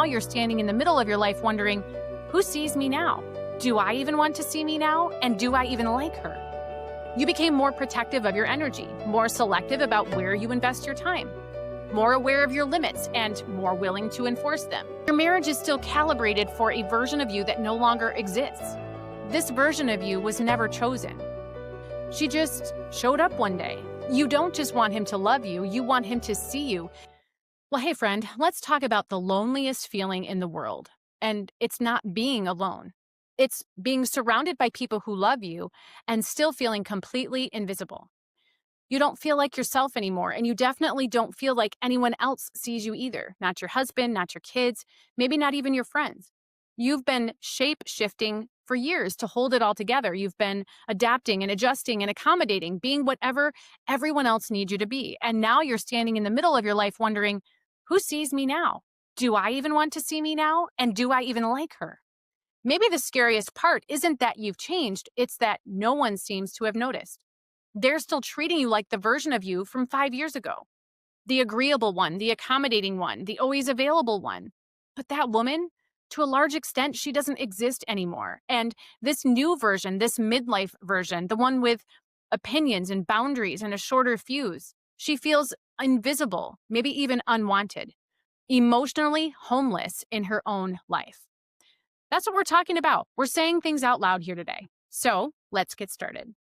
you're standing in the middle of your life wondering, who sees me now? Do I even want to see me now? And do I even like her? You became more protective of your energy, more selective about where you invest your time, more aware of your limits, and more willing to enforce them. Your marriage is still calibrated for a version of you that no longer exists. This version of you was never chosen. She just showed up one day. You don't just want him to love you, you want him to see you. Well, hey friend, let's talk about the loneliest feeling in the world. And it's not being alone. It's being surrounded by people who love you and still feeling completely invisible. You don't feel like yourself anymore, and you definitely don't feel like anyone else sees you either. Not your husband, not your kids, maybe not even your friends. You've been shape-shifting for years to hold it all together. You've been adapting and adjusting and accommodating, being whatever everyone else needs you to be. And now you're standing in the middle of your life wondering, who sees me now? Do I even want to see me now? And do I even like her? Maybe the scariest part isn't that you've changed, it's that no one seems to have noticed. They're still treating you like the version of you from 5 years ago. The agreeable one, the accommodating one, the always available one. But that woman, to a large extent, she doesn't exist anymore. And this new version, this midlife version, the one with opinions and boundaries and a shorter fuse, she feels invisible, maybe even unwanted, emotionally homeless in her own life. That's what we're talking about. We're saying things out loud here today. So let's get started.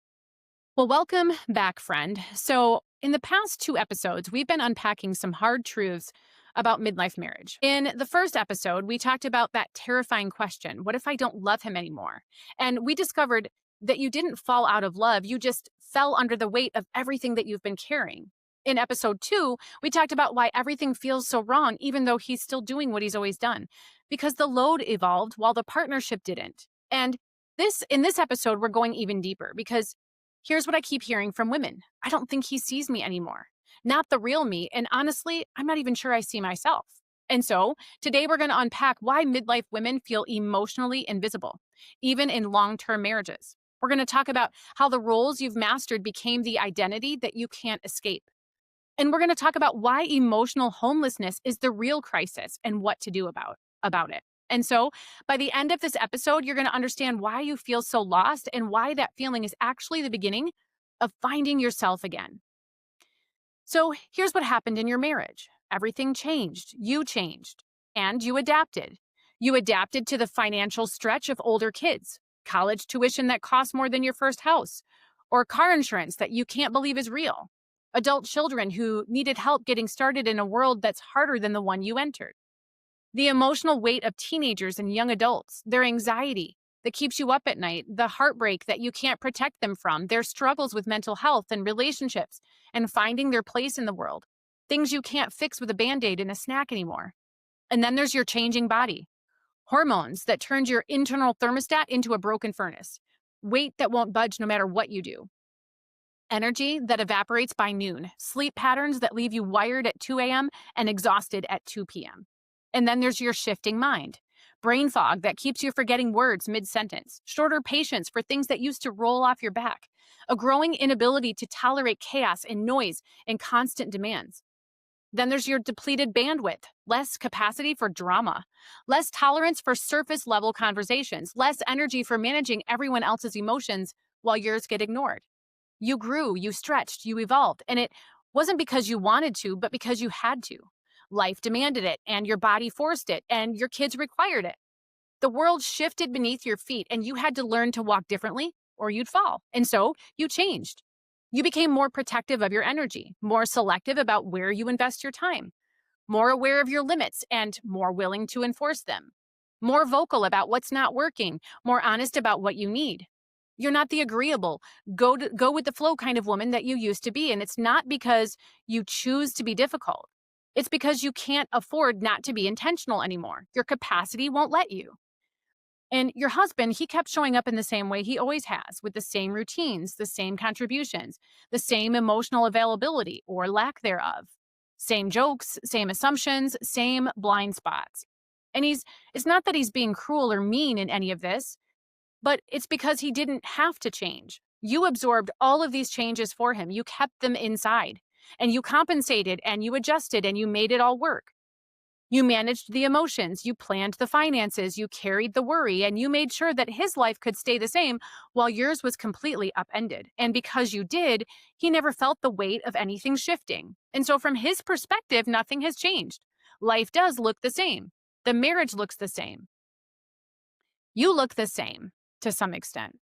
Well, welcome back, friend. So in the past 2 episodes, we've been unpacking some hard truths about midlife marriage. In the first episode, we talked about that terrifying question, what if I don't love him anymore? And we discovered that you didn't fall out of love, you just fell under the weight of everything that you've been carrying. In episode 2, we talked about why everything feels so wrong, even though he's still doing what he's always done, because the load evolved while the partnership didn't. And in this episode, we're going even deeper, because here's what I keep hearing from women. I don't think he sees me anymore. Not the real me. And honestly, I'm not even sure I see myself. And so today we're going to unpack why midlife women feel emotionally invisible, even in long-term marriages. We're going to talk about how the roles you've mastered became the identity that you can't escape. And we're going to talk about why emotional homelessness is the real crisis and what to do about it. And so by the end of this episode, you're going to understand why you feel so lost and why that feeling is actually the beginning of finding yourself again. So here's what happened in your marriage. Everything changed. You changed. And you adapted. You adapted to the financial stretch of older kids, college tuition that costs more than your first house, or car insurance that you can't believe is real. Adult children who needed help getting started in a world that's harder than the one you entered. The emotional weight of teenagers and young adults, their anxiety that keeps you up at night, the heartbreak that you can't protect them from, their struggles with mental health and relationships, and finding their place in the world. Things you can't fix with a Band-Aid and a snack anymore. And then there's your changing body. Hormones that turned your internal thermostat into a broken furnace. Weight that won't budge no matter what you do. Energy that evaporates by noon, sleep patterns that leave you wired at 2 a.m. and exhausted at 2 p.m. And then there's your shifting mind, brain fog that keeps you forgetting words mid-sentence, shorter patience for things that used to roll off your back, a growing inability to tolerate chaos and noise and constant demands. Then there's your depleted bandwidth, less capacity for drama, less tolerance for surface-level conversations, less energy for managing everyone else's emotions while yours get ignored. You grew, you stretched, you evolved, and it wasn't because you wanted to, but because you had to. Life demanded it, and your body forced it, and your kids required it. The world shifted beneath your feet, and you had to learn to walk differently, or you'd fall. And so you changed. You became more protective of your energy, more selective about where you invest your time, more aware of your limits, and more willing to enforce them, more vocal about what's not working, more honest about what you need. You're not the agreeable, go with the flow kind of woman that you used to be. And it's not because you choose to be difficult. It's because you can't afford not to be intentional anymore. Your capacity won't let you. And your husband, he kept showing up in the same way he always has, with the same routines, the same contributions, the same emotional availability or lack thereof. Same jokes, same assumptions, same blind spots. And it's not that he's being cruel or mean in any of this, but it's because he didn't have to change. You absorbed all of these changes for him. You kept them inside, and you compensated, and you adjusted, and you made it all work. You managed the emotions, you planned the finances, you carried the worry, and you made sure that his life could stay the same while yours was completely upended. And because you did, he never felt the weight of anything shifting. And so, from his perspective, nothing has changed. Life does look the same. The marriage looks the same. You look the same to some extent.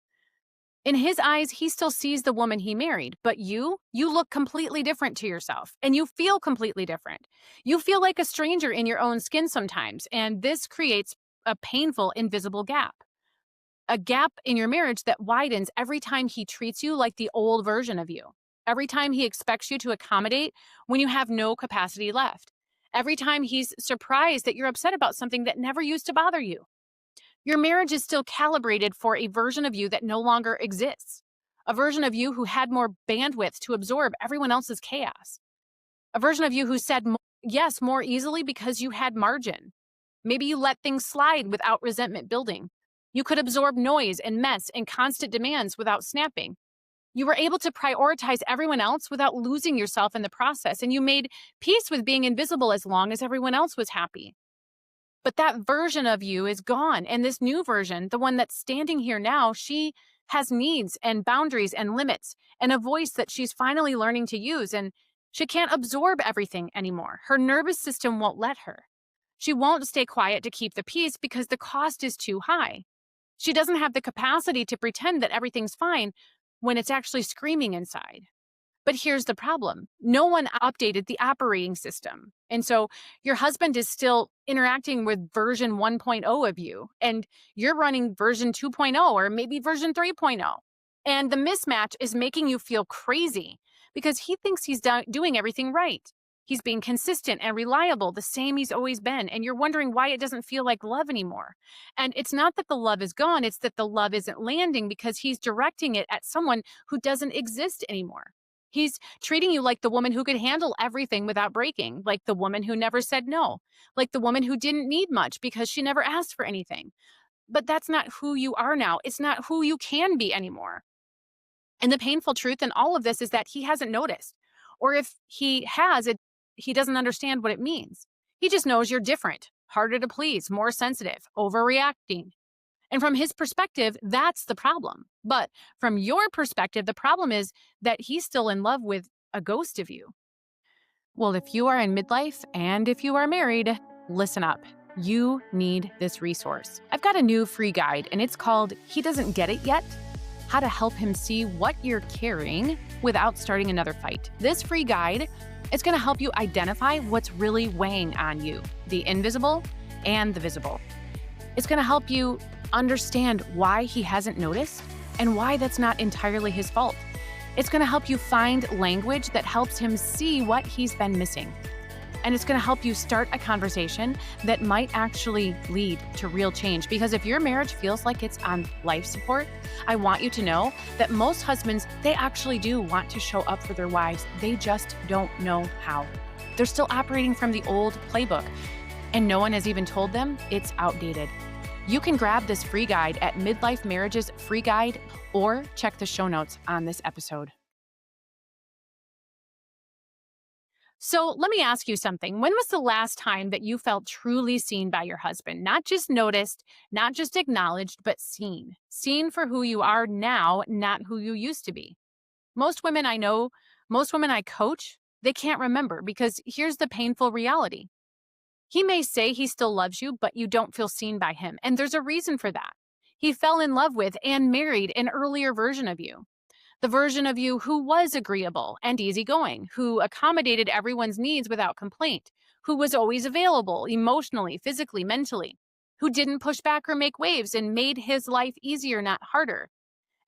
In his eyes, he still sees the woman he married, but you look completely different to yourself, and you feel completely different. You feel like a stranger in your own skin sometimes, and this creates a painful, invisible gap. A gap in your marriage that widens every time he treats you like the old version of you. Every time he expects you to accommodate when you have no capacity left. Every time he's surprised that you're upset about something that never used to bother you. Your marriage is still calibrated for a version of you that no longer exists. A version of you who had more bandwidth to absorb everyone else's chaos. A version of you who said yes more easily because you had margin. Maybe you let things slide without resentment building. You could absorb noise and mess and constant demands without snapping. You were able to prioritize everyone else without losing yourself in the process, and you made peace with being invisible as long as everyone else was happy. But that version of you is gone. And this new version, the one that's standing here now, she has needs and boundaries and limits and a voice that she's finally learning to use. And she can't absorb everything anymore. Her nervous system won't let her. She won't stay quiet to keep the peace because the cost is too high. She doesn't have the capacity to pretend that everything's fine when it's actually screaming inside. But here's the problem. No one updated the operating system. And so your husband is still interacting with version 1.0 of you, and you're running version 2.0 or maybe version 3.0. And the mismatch is making you feel crazy because he thinks he's doing everything right. He's being consistent and reliable, the same he's always been. And you're wondering why it doesn't feel like love anymore. And it's not that the love is gone, it's that the love isn't landing because he's directing it at someone who doesn't exist anymore. He's treating you like the woman who could handle everything without breaking, like the woman who never said no, like the woman who didn't need much because she never asked for anything. But that's not who you are now. It's not who you can be anymore. And the painful truth in all of this is that he hasn't noticed. Or if he has, he doesn't understand what it means. He just knows you're different, harder to please, more sensitive, overreacting. And from his perspective, that's the problem. But from your perspective, the problem is that he's still in love with a ghost of you. Well, if you are in midlife and if you are married, listen up. You need this resource. I've got a new free guide, and it's called He Doesn't Get It Yet: How to Help Him See What You're Carrying Without Starting Another Fight. This free guide is going to help you identify what's really weighing on you, the invisible and the visible. It's going to help you understand why he hasn't noticed and why that's not entirely his fault. It's going to help you find language that helps him see what he's been missing. And it's going to help you start a conversation that might actually lead to real change. Because if your marriage feels like it's on life support, I want you to know that most husbands, they actually do want to show up for their wives. They just don't know how. They're still operating from the old playbook, and no one has even told them it's outdated. You can grab this free guide at Midlife Marriage's free guide or check the show notes on this episode. So let me ask you something. When was the last time that you felt truly seen by your husband? Not just noticed, not just acknowledged, but seen. Seen for who you are now, not who you used to be. Most women I know, most women I coach, they can't remember because here's the painful reality. He may say he still loves you, but you don't feel seen by him. And there's a reason for that. He fell in love with and married an earlier version of you. The version of you who was agreeable and easygoing, who accommodated everyone's needs without complaint, who was always available emotionally, physically, mentally, who didn't push back or make waves and made his life easier, not harder.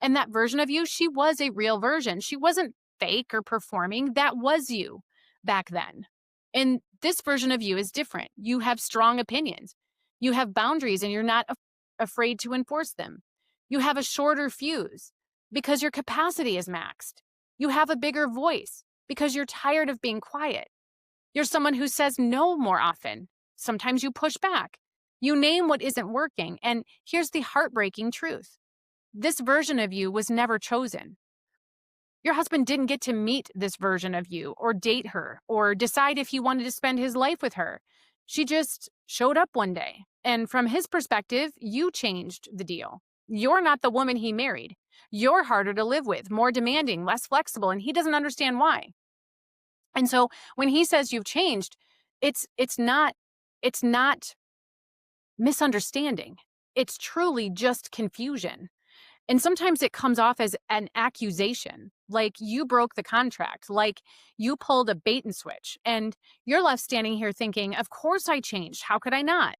And that version of you, she was a real version. She wasn't fake or performing. That was you back then. And this version of you is different. You have strong opinions. You have boundaries and you're not afraid to enforce them. You have a shorter fuse because your capacity is maxed. You have a bigger voice because you're tired of being quiet. You're someone who says no more often. Sometimes you push back. You name what isn't working. And here's the heartbreaking truth. This version of you was never chosen. Your husband didn't get to meet this version of you or date her or decide if he wanted to spend his life with her. She just showed up one day. And from his perspective, you changed the deal. You're not the woman he married. You're harder to live with, more demanding, less flexible, and he doesn't understand why. And so when he says you've changed, it's not misunderstanding. It's truly just confusion. And sometimes it comes off as an accusation, like you broke the contract, like you pulled a bait and switch. And you're left standing here thinking, of course I changed. How could I not?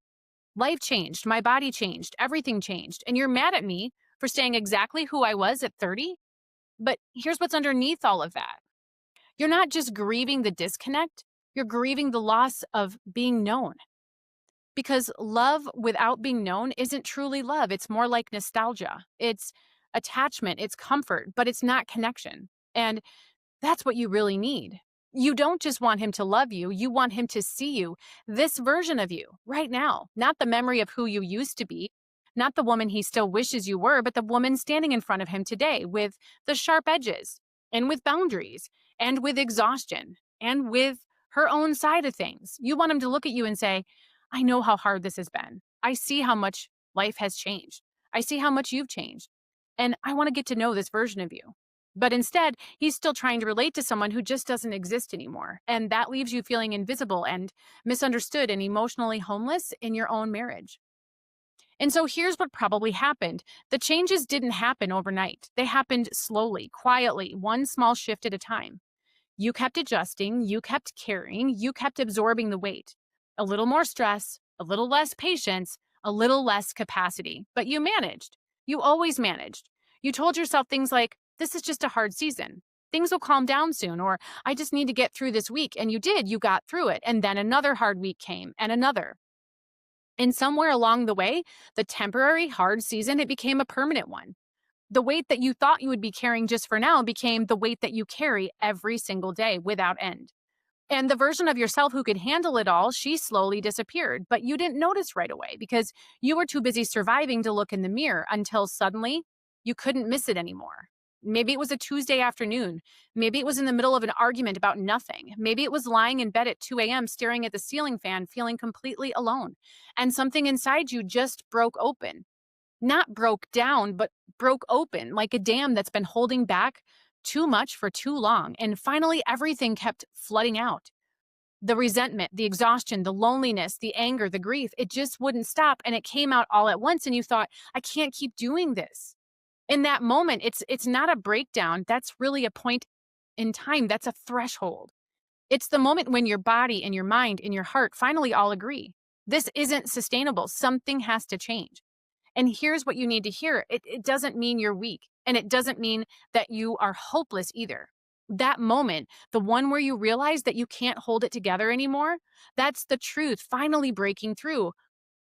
Life changed. My body changed. Everything changed. And you're mad at me for staying exactly who I was at 30? But here's what's underneath all of that. You're not just grieving the disconnect, you're grieving the loss of being known. Because love without being known isn't truly love. It's more like nostalgia. It's attachment, it's comfort, but it's not connection. And that's what you really need. You don't just want him to love you, you want him to see you, this version of you, right now. Not the memory of who you used to be, not the woman he still wishes you were, but the woman standing in front of him today with the sharp edges and with boundaries and with exhaustion and with her own side of things. You want him to look at you and say, I know how hard this has been. I see how much life has changed. I see how much you've changed. And I want to get to know this version of you. But instead, he's still trying to relate to someone who just doesn't exist anymore. And that leaves you feeling invisible and misunderstood and emotionally homeless in your own marriage. And so here's what probably happened. The changes didn't happen overnight. They happened slowly, quietly, one small shift at a time. You kept adjusting, you kept caring, you kept absorbing the weight. A little more stress, a little less patience, a little less capacity. But you managed. You always managed. You told yourself things like, this is just a hard season. Things will calm down soon, or I just need to get through this week. And you did, you got through it. And then another hard week came, and another. And somewhere along the way, the temporary hard season, it became a permanent one. The weight that you thought you would be carrying just for now became the weight that you carry every single day without end. And the version of yourself who could handle it all, she slowly disappeared, but you didn't notice right away because you were too busy surviving to look in the mirror until suddenly you couldn't miss it anymore. Maybe it was a Tuesday afternoon. Maybe it was in the middle of an argument about nothing. Maybe it was lying in bed at 2 a.m., staring at the ceiling fan, feeling completely alone. And something inside you just broke open. Not broke down, but broke open like a dam that's been holding back too much for too long. And finally, everything kept flooding out. The resentment, the exhaustion, the loneliness, the anger, the grief, it just wouldn't stop. And it came out all at once. And you thought, I can't keep doing this. In that moment, it's not a breakdown. That's really a point in time. That's a threshold. It's the moment when your body and your mind and your heart finally all agree. This isn't sustainable. Something has to change. And here's what you need to hear. It doesn't mean you're weak. And it doesn't mean that you are hopeless either. That moment, the one where you realize that you can't hold it together anymore, that's the truth finally breaking through.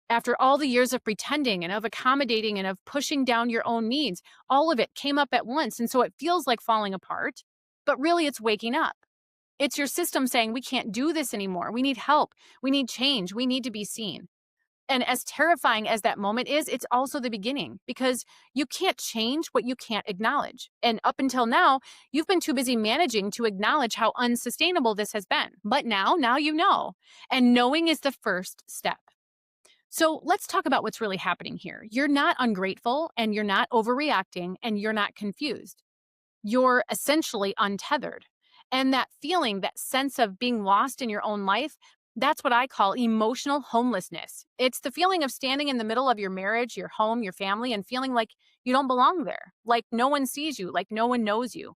After all the years of pretending and of accommodating and of pushing down your own needs, all of it came up at once. And so it feels like falling apart, but really it's waking up. It's your system saying, we can't do this anymore. We need help. We need change. We need to be seen. And as terrifying as that moment is, it's also the beginning because you can't change what you can't acknowledge. And up until now, you've been too busy managing to acknowledge how unsustainable this has been. But now you know. And knowing is the first step. So let's talk about what's really happening here. You're not ungrateful and you're not overreacting and you're not confused. You're essentially untethered. And that feeling, that sense of being lost in your own life, that's what I call emotional homelessness. It's the feeling of standing in the middle of your marriage, your home, your family, and feeling like you don't belong there, like no one sees you, like no one knows you,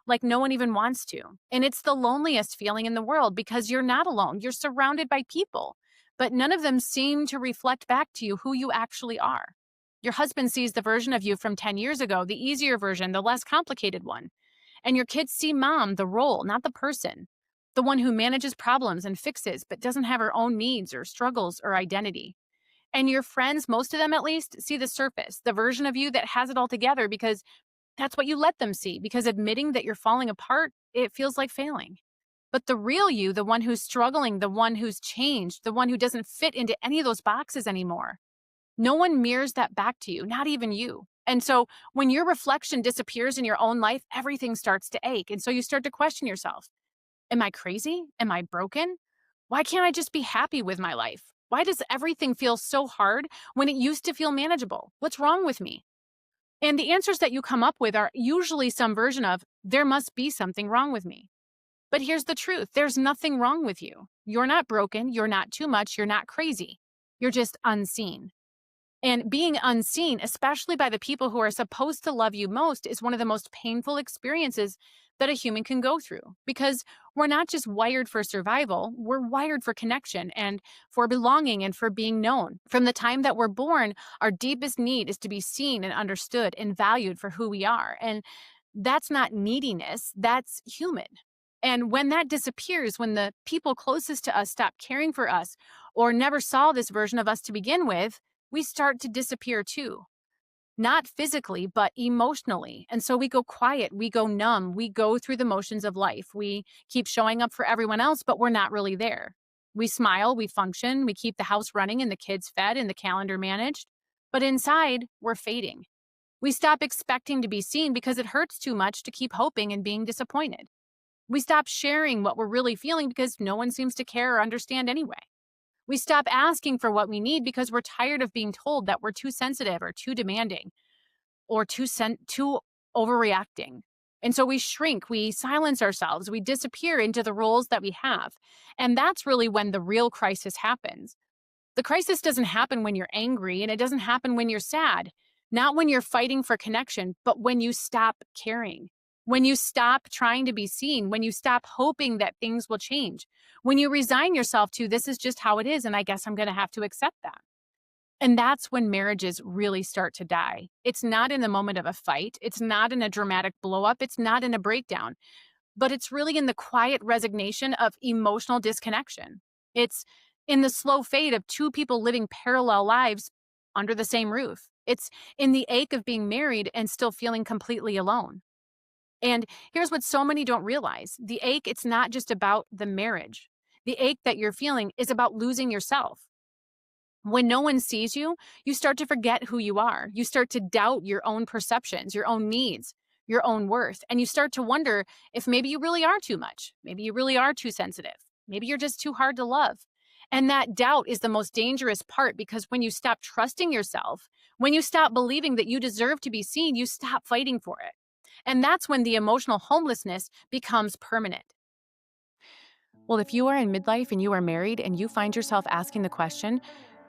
like no one even wants to. And it's the loneliest feeling in the world because you're not alone. You're surrounded by people, but none of them seem to reflect back to you who you actually are. Your husband sees the version of you from 10 years ago, the easier version, the less complicated one. And your kids see mom, the role, not the person, the one who manages problems and fixes, but doesn't have her own needs or struggles or identity. And your friends, most of them at least, see the surface, the version of you that has it all together because that's what you let them see, because admitting that you're falling apart, it feels like failing. But the real you, the one who's struggling, the one who's changed, the one who doesn't fit into any of those boxes anymore, no one mirrors that back to you, not even you. And so when your reflection disappears in your own life, everything starts to ache. And so you start to question yourself. Am I crazy? Am I broken? Why can't I just be happy with my life? Why does everything feel so hard when it used to feel manageable? What's wrong with me? And the answers that you come up with are usually some version of, there must be something wrong with me. But here's the truth, there's nothing wrong with you. You're not broken, you're not too much, you're not crazy. You're just unseen. And being unseen, especially by the people who are supposed to love you most, is one of the most painful experiences that a human can go through because we're not just wired for survival, we're wired for connection and for belonging and for being known. From the time that we're born, our deepest need is to be seen and understood and valued for who we are. And that's not neediness, that's human. And when that disappears, when the people closest to us stop caring for us or never saw this version of us to begin with, we start to disappear too. Not physically, but emotionally. And so we go quiet, we go numb, we go through the motions of life. We keep showing up for everyone else, but we're not really there. We smile, we function, we keep the house running and the kids fed and the calendar managed. But inside, we're fading. We stop expecting to be seen because it hurts too much to keep hoping and being disappointed. We stop sharing what we're really feeling because no one seems to care or understand anyway. We stop asking for what we need because we're tired of being told that we're too sensitive or too demanding or too overreacting. And so we shrink, we silence ourselves, we disappear into the roles that we have. And that's really when the real crisis happens. The crisis doesn't happen when you're angry and it doesn't happen when you're sad, not when you're fighting for connection, but when you stop caring. When you stop trying to be seen, when you stop hoping that things will change, when you resign yourself to this is just how it is, and I guess I'm going to have to accept that. And that's when marriages really start to die. It's not in the moment of a fight. It's not in a dramatic blow up. It's not in a breakdown, but it's really in the quiet resignation of emotional disconnection. It's in the slow fade of two people living parallel lives under the same roof. It's in the ache of being married and still feeling completely alone. And here's what so many don't realize. The ache, it's not just about the marriage. The ache that you're feeling is about losing yourself. When no one sees you, you start to forget who you are. You start to doubt your own perceptions, your own needs, your own worth. And you start to wonder if maybe you really are too much. Maybe you really are too sensitive. Maybe you're just too hard to love. And that doubt is the most dangerous part because when you stop trusting yourself, when you stop believing that you deserve to be seen, you stop fighting for it. And that's when the emotional homelessness becomes permanent. Well, if you are in midlife and you are married and you find yourself asking the question,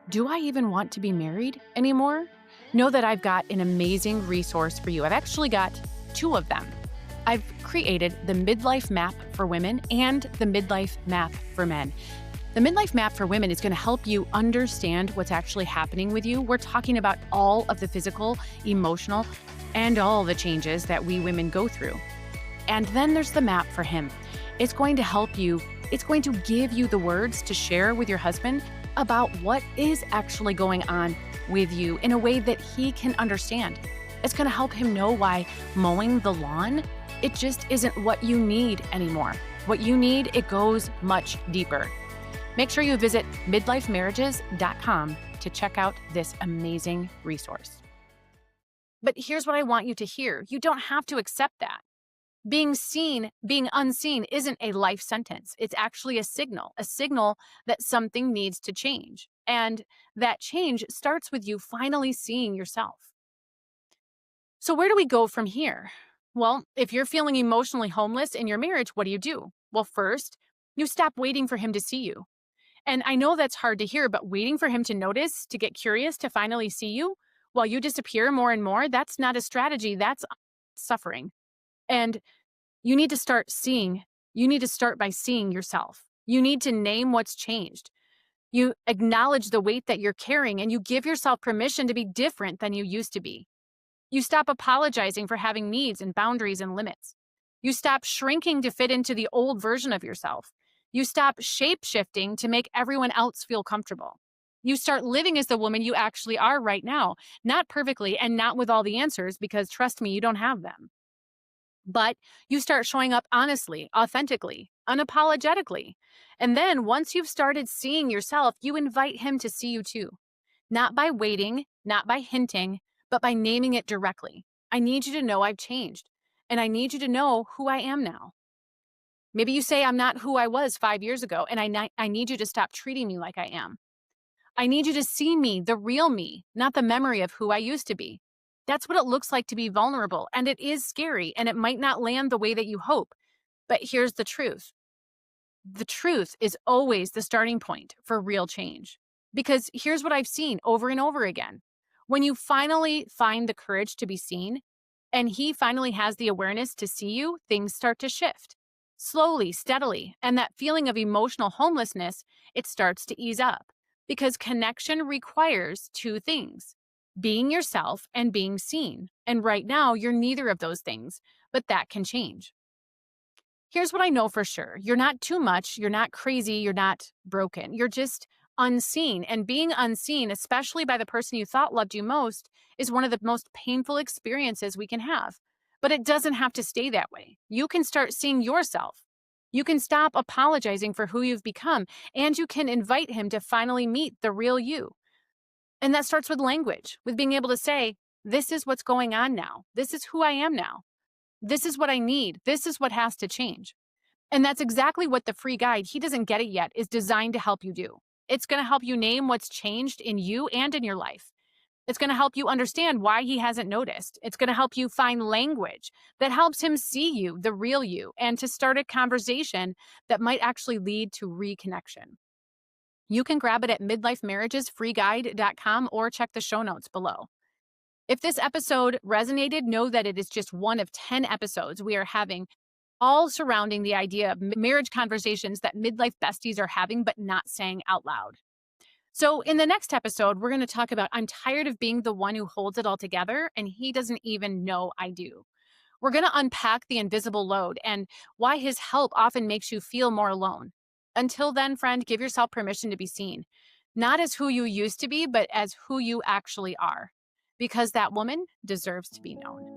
do I even want to be married anymore? Know that I've got an amazing resource for you. I've actually got two of them. I've created the Midlife Map for women and the Midlife Map for men. The Midlife Map for women is going to help you understand what's actually happening with you. We're talking about all of the physical, emotional, and all the changes that we women go through. And then there's the map for him. It's going to help you. It's going to give you the words to share with your husband about what is actually going on with you in a way that he can understand. It's going to help him know why mowing the lawn, it just isn't what you need anymore. What you need, it goes much deeper. Make sure you visit midlifemarriages.com to check out this amazing resource. But here's what I want you to hear. You don't have to accept that. Being seen, being unseen isn't a life sentence. It's actually a signal that something needs to change. And that change starts with you finally seeing yourself. So where do we go from here? Well, if you're feeling emotionally homeless in your marriage, what do? Well, first, you stop waiting for him to see you. And I know that's hard to hear, but waiting for him to notice, to get curious, to finally see you while you disappear more and more, that's not a strategy, that's suffering. And you need to start seeing, you need to start by seeing yourself. You need to name what's changed. You acknowledge the weight that you're carrying and you give yourself permission to be different than you used to be. You stop apologizing for having needs and boundaries and limits. You stop shrinking to fit into the old version of yourself. You stop shape-shifting to make everyone else feel comfortable. You start living as the woman you actually are right now, not perfectly and not with all the answers, because trust me, you don't have them. But you start showing up honestly, authentically, unapologetically. And then once you've started seeing yourself, you invite him to see you too. Not by waiting, not by hinting, but by naming it directly. I need you to know I've changed, and I need you to know who I am now. Maybe you say, I'm not who I was 5 years ago, and I need you to stop treating me like I am. I need you to see me, the real me, not the memory of who I used to be. That's what it looks like to be vulnerable, and it is scary, and it might not land the way that you hope. But here's the truth. The truth is always the starting point for real change. Because here's what I've seen over and over again. When you finally find the courage to be seen, and he finally has the awareness to see you, things start to shift. Slowly, steadily, and that feeling of emotional homelessness, it starts to ease up. Because connection requires two things: being yourself and being seen. And right now, you're neither of those things, but that can change. Here's what I know for sure. You're not too much. You're not crazy. You're not broken. You're just unseen. And being unseen, especially by the person you thought loved you most, is one of the most painful experiences we can have. But it doesn't have to stay that way. You can start seeing yourself. You can stop apologizing for who you've become, and you can invite him to finally meet the real you. And that starts with language, with being able to say, this is what's going on now. This is who I am now. This is what I need. This is what has to change. And that's exactly what the free guide, He Doesn't Get It Yet, is designed to help you do. It's going to help you name what's changed in you and in your life. It's going to help you understand why he hasn't noticed. It's going to help you find language that helps him see you, the real you, and to start a conversation that might actually lead to reconnection. You can grab it at midlifemarriagesfreeguide.com or check the show notes below. If this episode resonated, know that it is just one of 10 episodes we are having, all surrounding the idea of marriage conversations that midlife besties are having but not saying out loud. So in the next episode, we're going to talk about I'm tired of being the one who holds it all together, and he doesn't even know I do. We're going to unpack the invisible load and why his help often makes you feel more alone. Until then, friend, give yourself permission to be seen, not as who you used to be, but as who you actually are, because that woman deserves to be known.